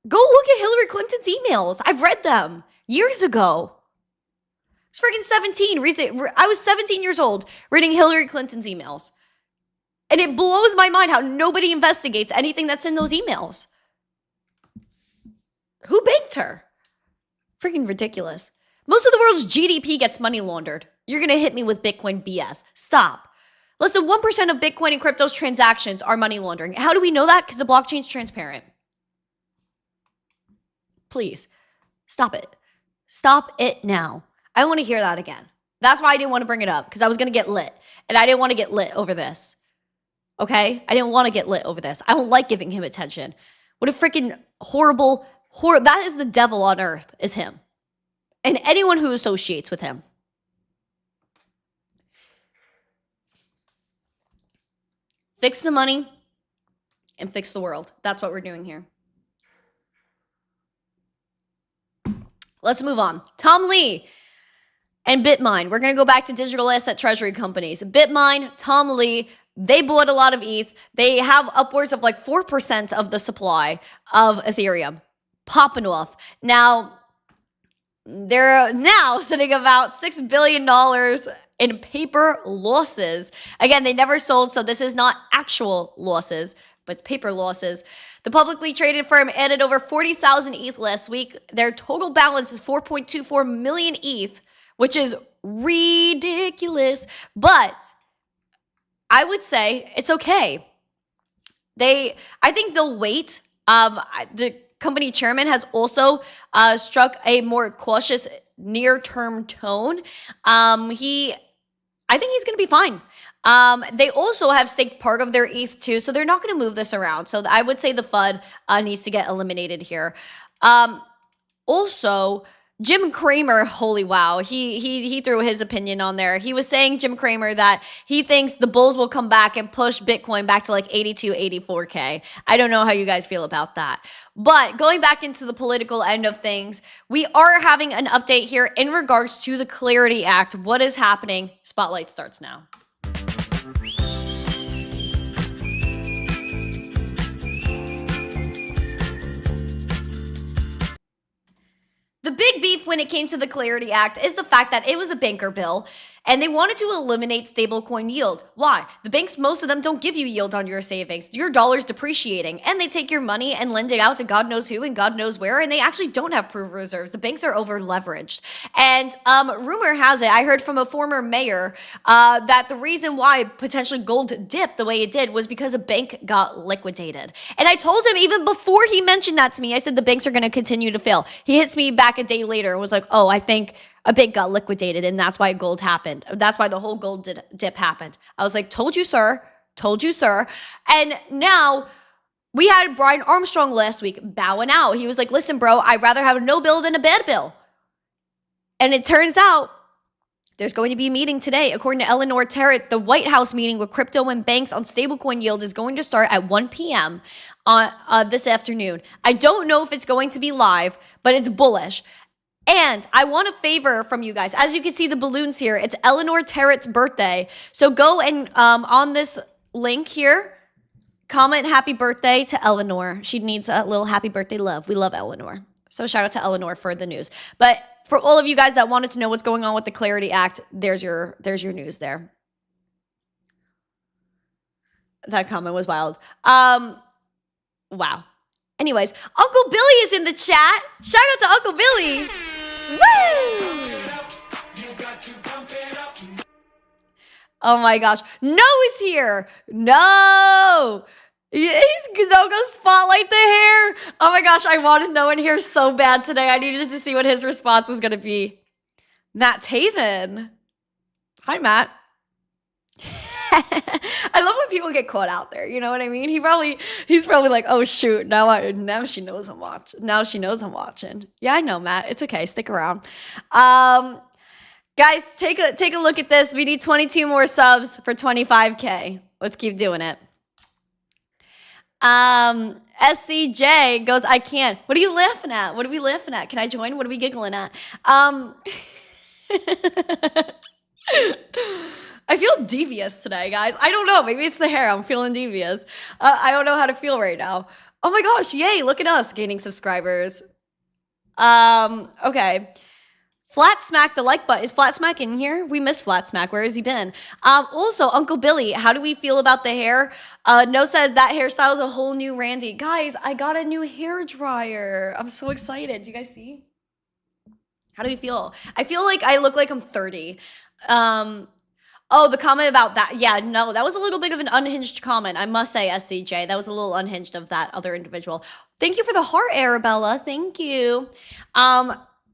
Go look at Hillary Clinton's emails. I've read them years ago. I was freaking 17. I was 17 years old reading Hillary Clinton's emails. And it blows my mind how nobody investigates anything that's in those emails. Who banked her? Freaking ridiculous. Most of the world's GDP gets money laundered. You're going to hit me with Bitcoin BS. Stop. Less than 1% of Bitcoin and crypto's transactions are money laundering. How do we know that? Because the blockchain's transparent. Please, stop it. Stop it now. I want to hear that again. That's why I didn't want to bring it up, because I was going to get lit. And I didn't want to get lit over this. Okay? I didn't want to get lit over this. I don't like giving him attention. What a freaking horrible, that is the devil on earth, is him. And anyone who associates with him. Fix the money and fix the world. That's what we're doing here. Let's move on. Tom Lee and Bitmine. We're going to go back to digital asset treasury companies. Bitmine, Tom Lee, they bought a lot of ETH. They have upwards of like 4% of the supply of Ethereum popping off. Now, they're now sitting about $6 billion in paper losses. Again, they never sold, so this is not actual losses, but it's paper losses. The publicly traded firm added over 40,000 ETH last week. Their total balance is 4.24 million ETH, which is ridiculous. But I would say it's okay. I think they'll wait. The company chairman has also struck a more cautious near-term tone. I think he's going to be fine. They also have staked part of their ETH too, so they're not going to move this around. So I would say the FUD needs to get eliminated here. Also, Jim Cramer, holy wow, he threw his opinion on there. He was saying, Jim Cramer, that he thinks the bulls will come back and push Bitcoin back to like 82, 84K. I don't know how you guys feel about that. But going back into the political end of things, we are having an update here in regards to the Clarity Act. What is happening? Spotlight starts now. The big beef when it came to the Clarity Act is the fact that it was a banker bill and they wanted to eliminate stablecoin yield. Why? The banks, most of them don't give you yield on your savings. Your dollar's depreciating and they take your money and lend it out to God knows who and God knows where, and they actually don't have proof reserves. The banks are over leveraged. And rumor has it, I heard from a former mayor that the reason why potentially gold dipped the way it did was because a bank got liquidated. And I told him even before he mentioned that to me, I said the banks are going to continue to fail. He hits me back a day later and was like, oh, I think a bank got liquidated and that's why gold happened. That's why the whole gold dip happened. I was like, told you, sir. Told you, sir. And now we had Brian Armstrong last week bowing out. He was like, listen, bro, I'd rather have a no bill than a bad bill. And it turns out there's going to be a meeting today. According to Eleanor Terrett, the White House meeting with crypto and banks on stablecoin yield is going to start at 1 p.m. on this afternoon. I don't know if it's going to be live, but it's bullish. And I want a favor from you guys. As you can see the balloons here, it's Eleanor Terrett's birthday. So go and on this link here, comment happy birthday to Eleanor. She needs a little happy birthday love. We love Eleanor. So shout out to Eleanor for the news. But for all of you guys that wanted to know what's going on with the Clarity Act, there's your news there. That comment was wild. Wow. Anyways, Uncle Billy is in the chat. Shout out to Uncle Billy. Woo! Oh my gosh. No is here. No. He's gonna go spotlight the hair. Oh my gosh, I wanted no one here so bad today. I needed to see what his response was gonna be. Matt Taven. Hi, Matt. I love when people get caught out there. You know what I mean? He's probably like, oh shoot, now she knows I'm watching. Now she knows I'm watching. Yeah, I know, Matt. It's okay. Stick around. Guys, take a look at this. We need 22 more subs for 25K. Let's keep doing it. SCJ goes, I can't. What are you laughing at? What are we laughing at? Can I join? What are we giggling at? I feel devious today, guys. I don't know. Maybe it's the hair. I'm feeling devious. I don't know how to feel right now. Oh my gosh. Yay. Look at us gaining subscribers. Okay. Flat Smack, the like button. Is Flat Smack in here? We miss Flat Smack. Where has he been? Also, Uncle Billy, how do we feel about the hair? No said that hairstyle is a whole new Randy. Guys, I got a new hair dryer. I'm so excited. Do you guys see? How do we feel? I feel like I look like I'm 30. Oh, the comment about that. Yeah, no, that was a little bit of an unhinged comment. I must say, SCJ. That was a little unhinged of that other individual. Thank you for the heart, Arabella. Thank you.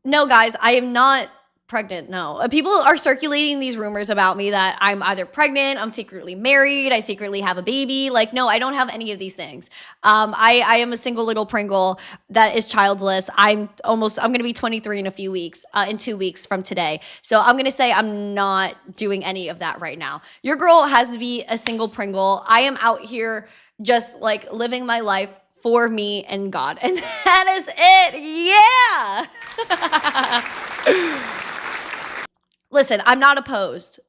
No, guys, I am not pregnant. No. People are circulating these rumors about me that I'm either pregnant, I'm secretly married, I secretly have a baby. Like, no, I don't have any of these things. I am a single little Pringle that is childless. I'm going to be 23 in a few weeks, in 2 weeks from today. So I'm going to say I'm not doing any of that right now. Your girl has to be a single Pringle. I am out here just like living my life for me and God. And that is it. Yeah. Listen, I'm not opposed.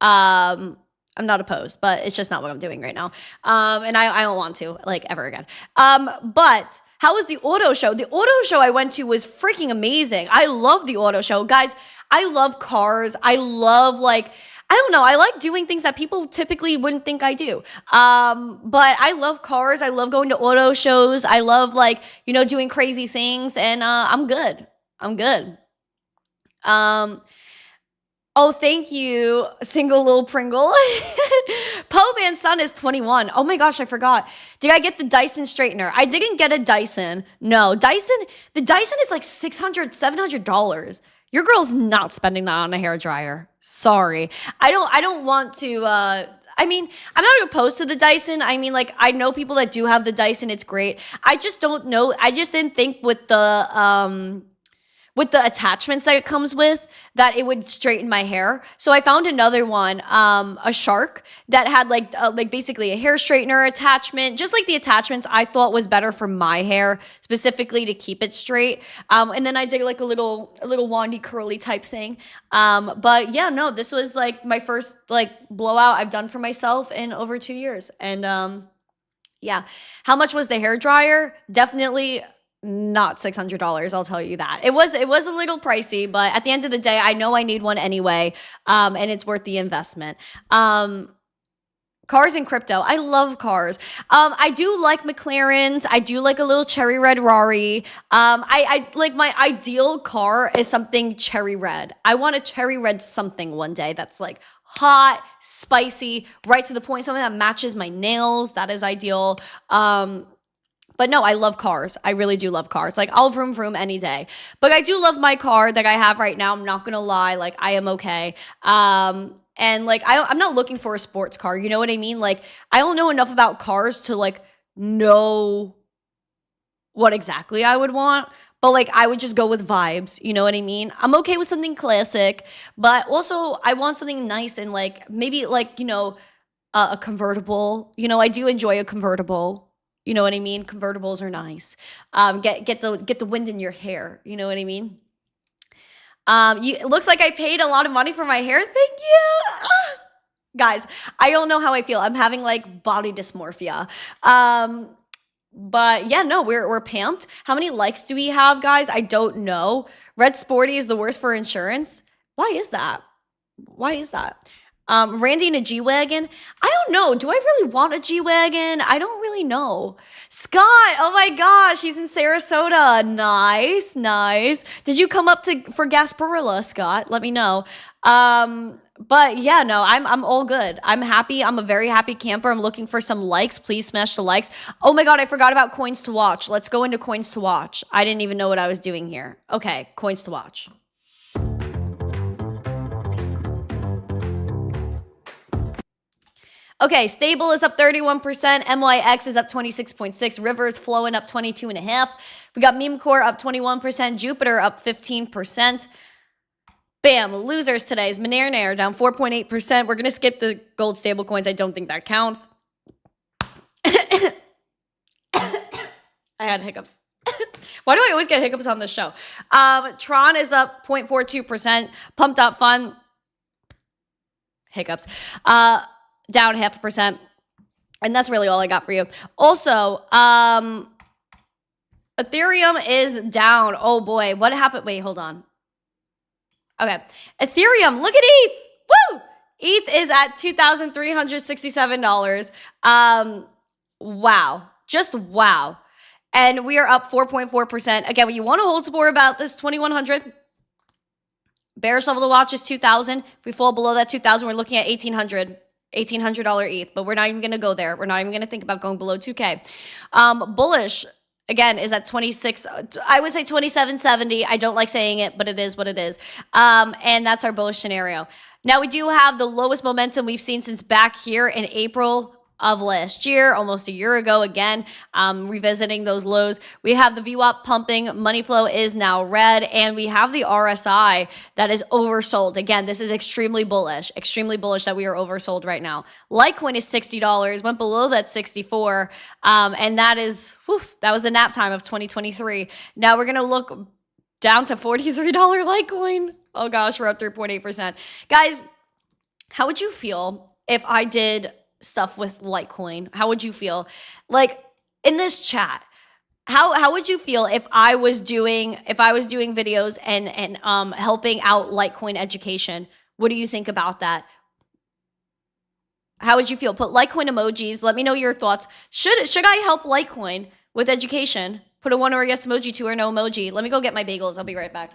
I'm not opposed, but it's just not what I'm doing right now. And I don't want to, like, ever again. But how was the auto show? The auto show I went to was freaking amazing. I love the auto show. Guys, I love cars. I love, like, I don't know. I like doing things that people typically wouldn't think I do. But I love cars. I love going to auto shows. I love, like, you know, doing crazy things. And I'm good. I'm good. Oh, thank you, single little Pringle. Poe Man's son is 21. Oh my gosh, I forgot. Did I get the Dyson straightener? I didn't get a Dyson. No, the Dyson is like $600, $700. Your girl's not spending that on a hairdryer. Sorry. I don't want to, I mean, I'm not opposed to the Dyson. I mean, like, I know people that do have the Dyson. It's great. I just don't know. I just didn't think with the attachments that it comes with that it would straighten my hair. So I found another one, a Shark, that had like basically a hair straightener attachment, just like the attachments I thought was better for my hair, specifically to keep it straight. And then I did like a little wandy curly type thing. But yeah, no, this was like my first like blowout I've done for myself in over 2 years. And yeah, how much was the hair dryer? Definitely not $600, I'll tell you that. It was a little pricey, but at the end of the day, I know I need one anyway, and it's worth the investment. Cars and crypto. I love cars. I do like McLarens. I do like a little cherry red Rari. I like, my ideal car is something cherry red. I want a cherry red something one day that's like hot, spicy, right to the point, something that matches my nails. That is ideal. But no, I love cars. I really do love cars. Like, I'll vroom vroom any day. But I do love my car that I have right now. I'm not going to lie. Like, I am okay. And like, I'm not looking for a sports car. You know what I mean? Like, I don't know enough about cars to like know what exactly I would want. But like, I would just go with vibes. You know what I mean? I'm okay with something classic. But also, I want something nice and like, maybe like, you know, a convertible. You know, I do enjoy a convertible. You know what I mean? Convertibles are nice. Get the wind in your hair. You know what I mean? It looks like I paid a lot of money for my hair. Thank you. Guys, I don't know how I feel. I'm having like body dysmorphia. But yeah, no, we're pumped. How many likes do we have, guys? I don't know. Red Sporty is the worst for insurance. Why is that? Why is that? Randy in a G-Wagon. I don't know. Do I really want a G-Wagon? I don't really know. Scott, oh my gosh, he's in Sarasota. Nice, nice. Did you come up for Gasparilla, Scott? Let me know. But yeah, no, I'm all good. I'm happy. I'm a very happy camper. I'm looking for some likes. Please smash the likes. Oh my God, I forgot about coins to watch. Let's go into coins to watch. I didn't even know what I was doing here. Okay, coins to watch. Okay, Stable is up 31%. MYX is up 26.6%. River is flowing up 22.5%. We got Meme Core up 21%. Jupiter up 15%. Bam, losers today is Monero down 4.8%. We're going to skip the gold stable coins. I don't think that counts. I had hiccups. Why do I always get hiccups on this show? Tron is up 0.42%. Pumped Up Fun. Hiccups. Down 0.5%. And that's really all I got for you. Also, Ethereum is down. Oh boy, what happened? Wait, hold on. Okay, Ethereum, look at ETH. Woo! ETH is at $2,367. Wow, just wow. And we are up 4.4%. Again, what you want to hold support about this 2,100. Bearish level to watch is 2,000. If we fall below that 2,000, we're looking at $1,800 ETH, but we're not even going to go there. We're not even going to think about going below 2K. Bullish again, is at 26, I would say 2770. I don't like saying it, but it is what it is. And that's our bullish scenario. Now, we do have the lowest momentum we've seen since back here in April of last year, almost a year ago. Again, revisiting those lows. We have the VWAP pumping, money flow is now red, and we have the RSI that is oversold. Again, this is extremely bullish that we are oversold right now. Litecoin is $60, went below that 64, and that is, that was the nap time of 2023. Now we're going to look down to $43 Litecoin. Oh gosh, we're up 3.8%. Guys, how would you feel if I did stuff with Litecoin? How would you feel? Like, in this chat, how would you feel if I was doing videos and helping out Litecoin education? What do you think about that? How would you feel? Put Litecoin emojis. Let me know your thoughts. Should I help Litecoin with education? Put a 1 or a yes emoji, 2 or no emoji. Let me go get my bagels. I'll be right back.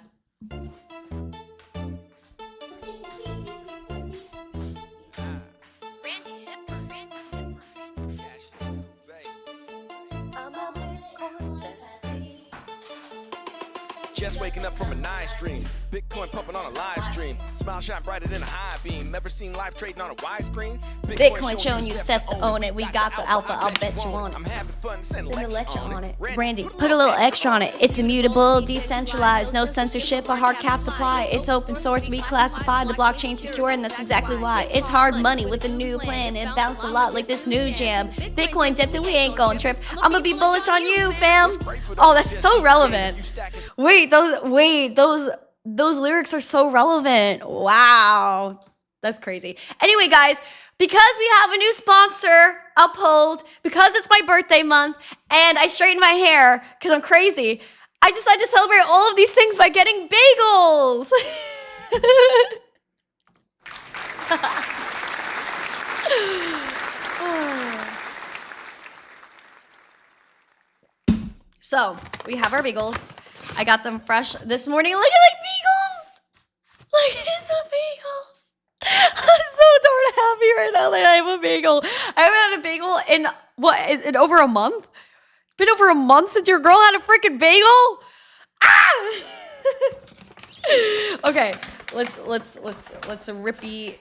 Just waking up from a nice dream. Bitcoin pumping on a live stream. Smile shine brighter than a high beam. Ever seen life trading on a widescreen? Bitcoin showing you the steps to own it. We got the alpha, I'll bet you want it. I'm having fun, send Send a a lecture on it. Randy, Randy, put a little extra on it. It's immutable, decentralized, no censorship or hard cap supply. It's open source, we classify the blockchain secure, and that's exactly why. It's hard money with a new plan. It bounced a lot like this new jam. Bitcoin dipped and we ain't going trip. I'ma be bullish on you, fam. Oh, that's so relevant. Those lyrics are so relevant. Wow. That's crazy. Anyway, guys, because we have a new sponsor, Uphold, because it's my birthday month, and I straightened my hair because I'm crazy, I decided to celebrate all of these things by getting bagels. So, we have our bagels. I got them fresh this morning. Look at my bagels! Look at the bagels! I'm so darn happy right now that I have a bagel. I haven't had a bagel in over a month? It's been over a month since your girl had a freaking bagel? Ah! Okay, let's rippy.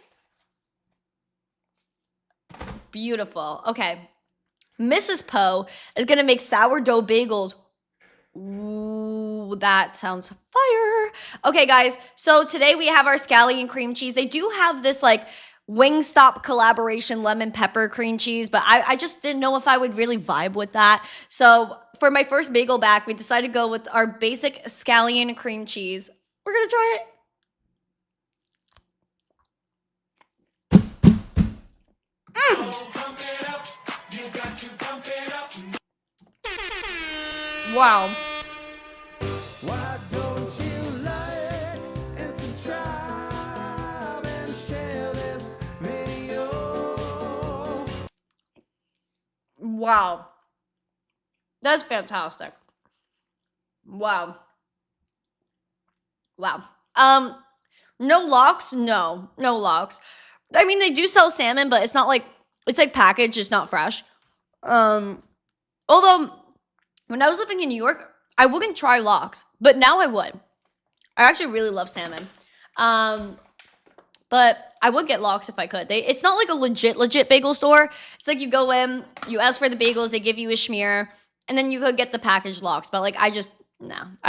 Beautiful. Okay. Mrs. Poe is gonna make sourdough bagels. Ooh, that sounds fire. Okay, guys, so today we have our scallion and cream cheese. They do have this like Wingstop collaboration lemon pepper cream cheese, but I just didn't know if I would really vibe with that. So for my first bagel back, we decided to go with our basic scallion and cream cheese. We're gonna try it. Wow. Why don't you like and subscribe and share this video? Wow. That's fantastic. Wow. Wow. No locks? No locks. I mean, they do sell salmon, but it's not like, it's like packaged, it's not fresh. Although, when I was living in New York, I wouldn't try lox, but now I would. I actually really love salmon. But I would get lox if I could. It's not like a legit bagel store. It's like you go in, you ask for the bagels, they give you a schmear, and then you could get the packaged lox. But like, I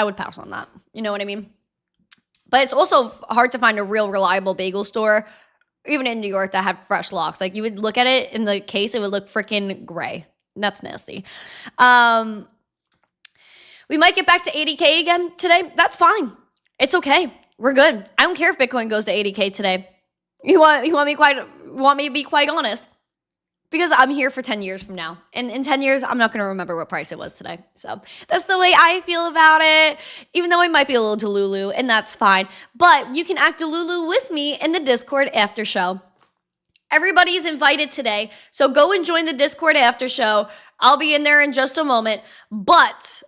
would pass on that. You know what I mean? But it's also hard to find a real reliable bagel store, even in New York, that had fresh lox. Like, you would look at it in the case, it would look freaking gray. That's nasty. We might get back to 80K again today. That's fine. It's okay. We're good. I don't care if Bitcoin goes to 80K today. You want me to be quite honest? Because I'm here for 10 years from now. And in 10 years, I'm not going to remember what price it was today. So that's the way I feel about it. Even though it might be a little delulu, and that's fine. But you can act delulu with me in the Discord after show. Everybody's invited today. So go and join the Discord after show. I'll be in there in just a moment. But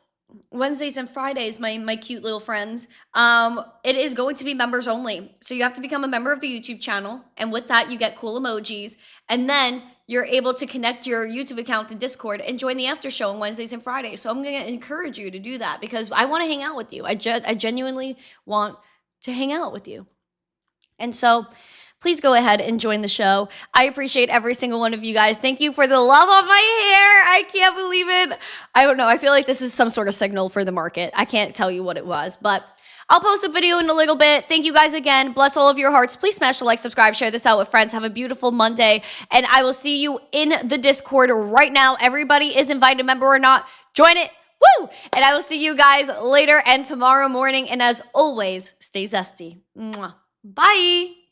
Wednesdays and Fridays, my cute little friends, it is going to be members only. So you have to become a member of the YouTube channel, and with that you get cool emojis, and then you're able to connect your YouTube account to Discord and join the after show on Wednesdays and Fridays. So I'm going to encourage you to do that because I want to hang out with you. I genuinely want to hang out with you. And so please go ahead and join the show. I appreciate every single one of you guys. Thank you for the love on my hair. I can't believe it. I don't know. I feel like this is some sort of signal for the market. I can't tell you what it was, but I'll post a video in a little bit. Thank you guys again. Bless all of your hearts. Please smash the like, subscribe, share this out with friends. Have a beautiful Monday. And I will see you in the Discord right now. Everybody is invited, member or not. Join it. Woo! And I will see you guys later and tomorrow morning. And as always, stay zesty. Mwah. Bye.